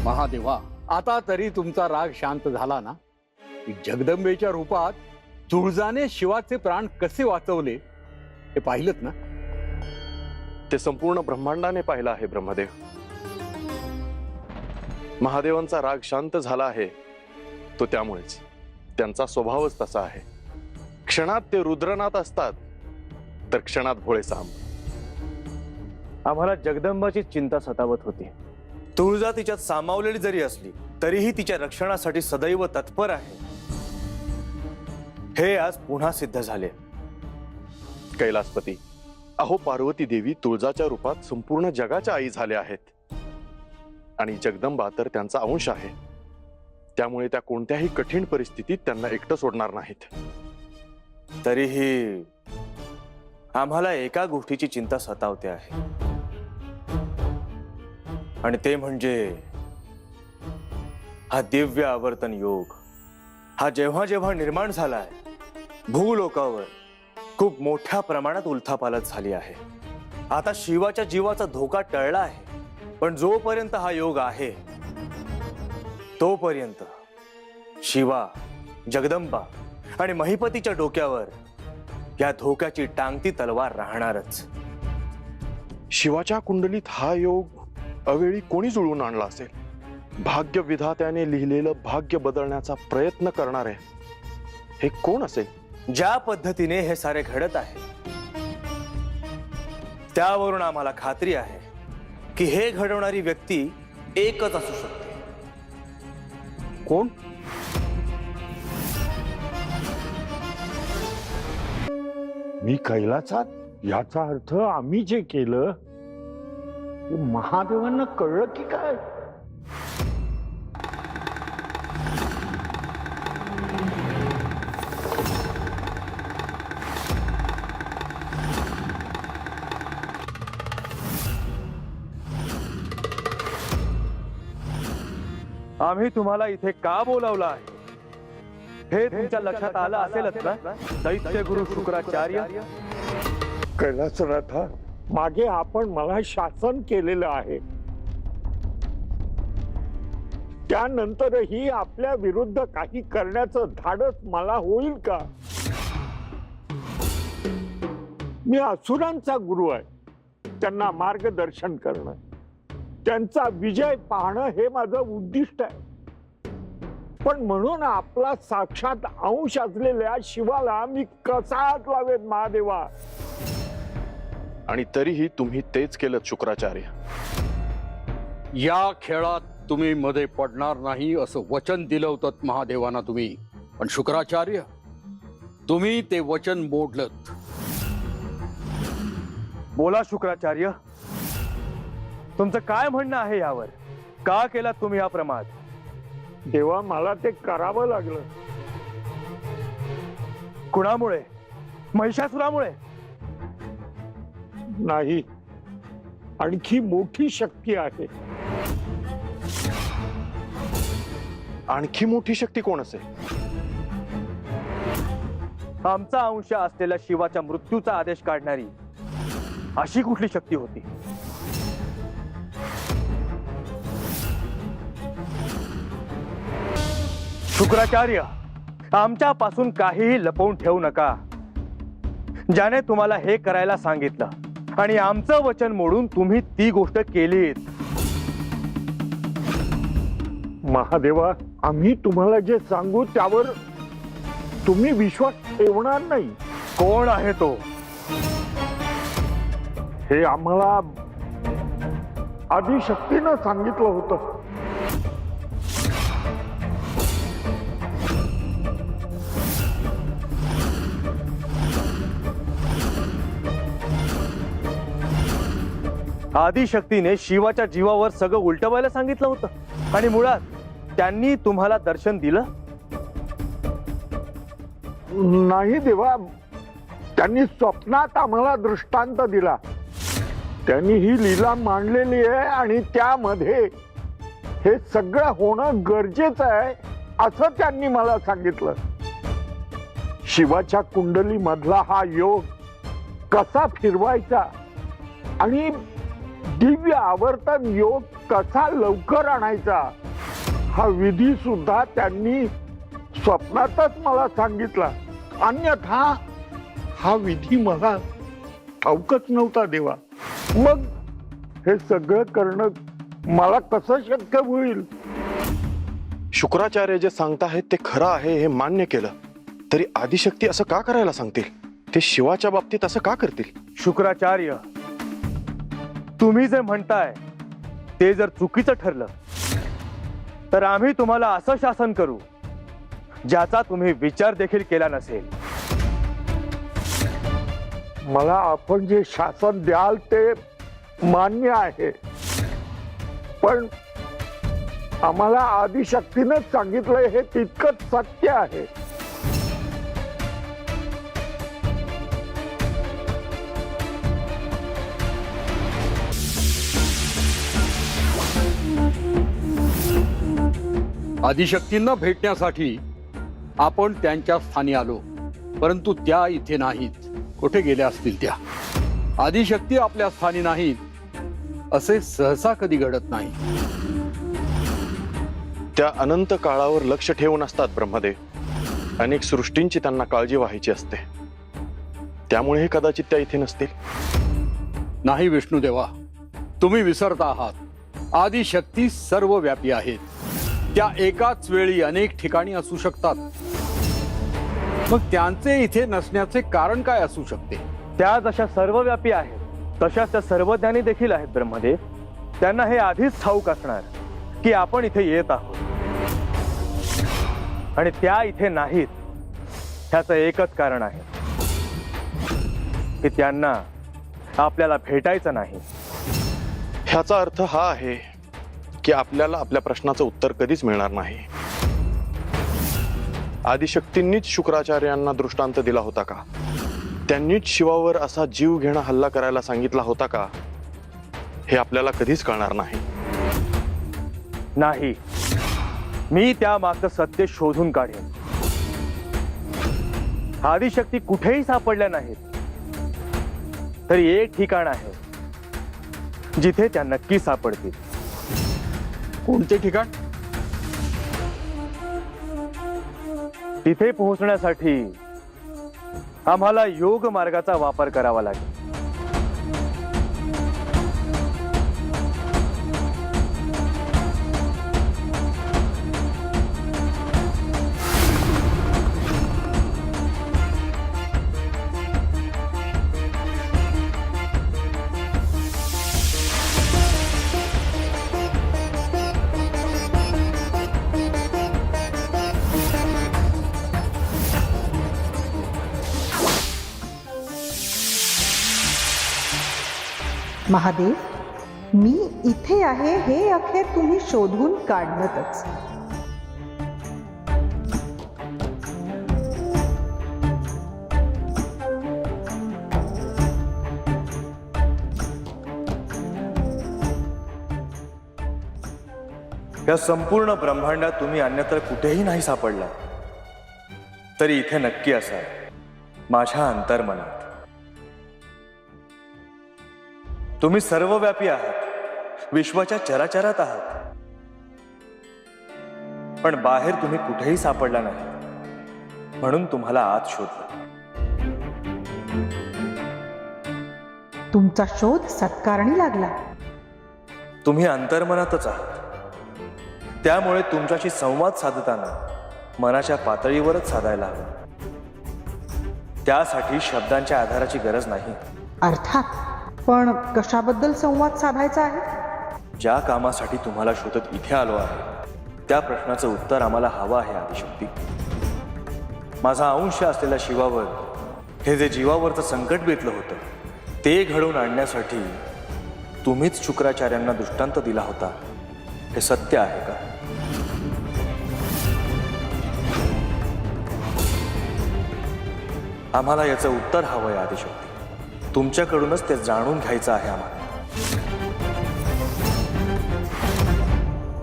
महादेवा, आता तरी तुमचा राग शांत झाला ना? जगदंबेच्या रूपात तुळजाने शिवाचे प्राण कसे वाचवले हे पाहिलंत ना? ते संपूर्ण ब्रह्मांडाने पाहिलं आहे ब्रह्मदेव. महादेवांचा राग शांत झाला आहे तो त्यामुळेच. त्यांचा स्वभावच तसा आहे. क्षणात ते रुद्रनाथ असतात तर क्षणात भोळे सांब. आम्हाला जगदंबाची चिंता सतावत होती. तुळजा तिच्यात सामावलेली जरी असली तरीही तिच्या रक्षणासाठी सदैव तत्पर आहे. हे आज पुन्हा सिद्ध झाले. कैलासपती, अहो पार्वती देवी तुळजाच्या रूपात संपूर्ण जगाच्या आई झाल्या आहेत आणि जगदंबा तर त्यांचा अंश आहे. त्यामुळे त्या कोणत्याही कठीण परिस्थितीत त्यांना एकटं सोडणार नाहीत. तरीही आम्हाला एका गोष्टीची चिंता सतावते आहे आणि ते म्हणजे हा दिव्य आवर्तन योग. हा जेव्हा जेव्हा निर्माण झालाय भूलोकावर खूप मोठ्या प्रमाणात उलथापालथ झाली आहे. आता शिवाच्या जीवाचा धोका टळला आहे, पण जोपर्यंत हा योग आहे तोपर्यंत शिवा, जगदंबा आणि महिपतीच्या डोक्यावर या धोक्याची टांगती तलवार राहणारच. शिवाच्या कुंडलीत हा योग अवेळी कोणी जुळवून आणला असेल? भाग्य विधात्याने लिहिलेलं भाग्य बदलण्याचा प्रयत्न करणारे हे कोण असेल? ज्या पद्धतीने हे सारे घडत आहे त्यावरून आम्हाला खात्री आहे की हे घडवणारी व्यक्ती एकच असू शकते. कोण? मी कैलासात, याचा अर्थ आम्ही जे केलं ते महादेवांना कळलं की काय? आम्ही तुम्हाला इथे का बोलावलं आहे हे तुमच्या लक्षात आलं असेलच ना? दैत्य गुरु शुक्राचार्य. कैलासनाथा, मागे आपण मला शासन केलेलं आहे, त्यानंतरही आपल्या विरुद्ध काही करण्याचं धाडस मला होईल का? मी असुरांचा गुरु आहे. त्यांना मार्गदर्शन करणं, त्यांचा विजय पाहणं हे माझं उद्दिष्ट आहे. पण म्हणून आपला साक्षात अंश असलेल्या शिवाला मी कसा हात लावेत महादेवा? आणि तरीही तुम्ही तेच केलं शुक्राचार्य. या खेळात तुम्ही मध्ये पडणार नाही असं वचन दिलं होतं महादेवांना तुम्ही. पण शुक्राचार्य, तुम्ही ते वचन मोडलत. बोला शुक्राचार्य, तुमचं काय म्हणणं आहे यावर? का केला तुम्ही हा प्रमाद? देवा, मला ते करावं लागलं. कुणामुळे? महिषासुरामुळे? नाही, आणखी मोठी शक्ती आहे. आणखी मोठी शक्ती कोण असेल? आमचा अंश असलेल्या शिवाच्या मृत्यूचा आदेश काढणारी अशी कुठली शक्ती होती? शुक्राचार्य, आमच्यापासून काहीही लपवून ठेवू नका. ज्याने तुम्हाला हे करायला सांगितलं आणि आमचं वचन मोडून तुम्ही ती गोष्ट केलीत. महादेवा, आम्ही तुम्हाला जे सांगू त्यावर तुम्ही विश्वास ठेवणार नाही. कोण आहे तो? हे आम्हाला आदिशक्तीनं सांगितलं होतं. आदिशक्तीने शिवाच्या जीवावर सगळं उलटवायला सांगितलं होतं आणि मुळात त्यांनी तुम्हाला दर्शन दिलं? नाही देवा, त्यांनी स्वप्नात आम्हाला दृष्टांत दिला. त्यांनी ही लीला मांडलेली आहे आणि त्यामध्ये हे सगळं होणं गरजेचं आहे असं त्यांनी मला सांगितलं. शिवाच्या कुंडली मधला हा योग कसा फिरवायचा आणि दिव्य आवर्तन योग कसा लवकर आणायचा हा विधी सुद्धा त्यांनी स्वप्नातच मला सांगितला. अन्यथा हा विधी मला ठाऊकच नव्हता देवा. मग हे सगळं करणं मला कसं शक्य होईल? शुक्राचार्य जे सांगताहेत ते खरं आहे हे मान्य केलं तरी आदिशक्ती असं का करायला सांगतील? ते शिवाच्या बाबतीत असं का करतील? शुक्राचार्य, तुम्ही जे म्हणताय ते जर चुकीचं ठरलं तर आम्ही तुम्हाला असं शासन करू ज्याचा तुम्ही विचार देखील केला नसेल. मला आपण जे शासन द्याल ते मान्य आहे, पण आम्हाला आदिशक्तीनं सांगितलंय हे तितकंच सत्य आहे. आदिशक्तींना भेटण्यासाठी आपण त्यांच्या स्थानी आलो, परंतु त्या इथे नाहीत. कुठे गेल्या असतील त्या? आदिशक्ती आपल्या स्थानी नाहीत असे सहसा कधी घडत नाही. त्या अनंत काळावर लक्ष ठेवून असतात ब्रह्मदेव. अनेक सृष्टींची त्यांना काळजी व्हायची असते, त्यामुळे हे कदाचित त्या इथे नसतील. नाही विष्णुदेवा, तुम्ही विसरता आहात. आदिशक्ती सर्वव्यापी आहेत. त्या एकाच वेळी अनेक ठिकाणी असू शकतात. मग त्यांचे इथे नसण्याचे कारण काय असू शकते? त्या जशा सर्वव्यापी आहेत तशाच त्या सर्वज्ञानी देखील आहेत ब्रह्मदेव. त्यांना हे आधीच ठाऊक असणार की आपण इथे येत आहोत आणि त्या इथे नाहीत. ह्याचं एकच कारण आहे की त्यांना आपल्याला भेटायचं नाही. ह्याचा अर्थ हा आहे की आपल्याला आपल्या प्रश्नाचं उत्तर कधीच मिळणार नाही. आदिशक्तींनीच शुक्राचार्यांना दृष्टांत दिला होता का? त्यांनीच शिवावर असा जीव घेणा हल्ला करायला सांगितला होता का? हे आपल्याला कधीच कळणार नाही. नाही, मी त्या मागचं सत्य शोधून काढेन. आदिशक्ती कुठेही सापडल्या नाहीत, तरी एक ठिकाण आहे जिथे त्या नक्की सापडतील. कोणते ठिकाण? तिथे पोहोचण्यासाठी आम्हाला योग मार्गाचा वापर करावा लागेल. महादेव, मी इथे आहे हे अखेर तुम्ही शोधून काढलंच. या संपूर्ण ब्रह्मांडात तुम्ही अन्यत्र कुठेही नाही सापडला, तरी इथे नक्की असाल, माझ्या अंतर्मनात. तुम्ही सर्वव्यापी आहात, विश्वाच्या चराचरात आहात, पण बाहेर तुम्ही कुठेही सापडला नाही, म्हणून तुम्हाला आत शोधलं. तुमचा शोध सत्कारणी लागला. तुम्ही अंतर्मनातच आहात, त्यामुळे तुमच्याशी संवाद साधताना मनाच्या पातळीवरच साधायला हवं. त्यासाठी शब्दांच्या आधाराची गरज नाही. अर्थात, पण कशाबद्दल संवाद साधायचा आहे? ज्या कामासाठी तुम्हाला शोधत इथे आलो आहे त्या प्रश्नाचं उत्तर आम्हाला हवं आहे आदिशक्ती. माझा अंश असलेल्या शिवावर हे जे जीवावरचं संकट बेतलं होतं ते घडवून आणण्यासाठी तुम्हीच शुक्राचार्यांना दृष्टांत दिला होता, हे सत्य आहे का? आम्हाला याचं उत्तर हवंय आदिशक्ती. तुमच्याकडूनच ते जाणून घ्यायचं आहे आम्हाला.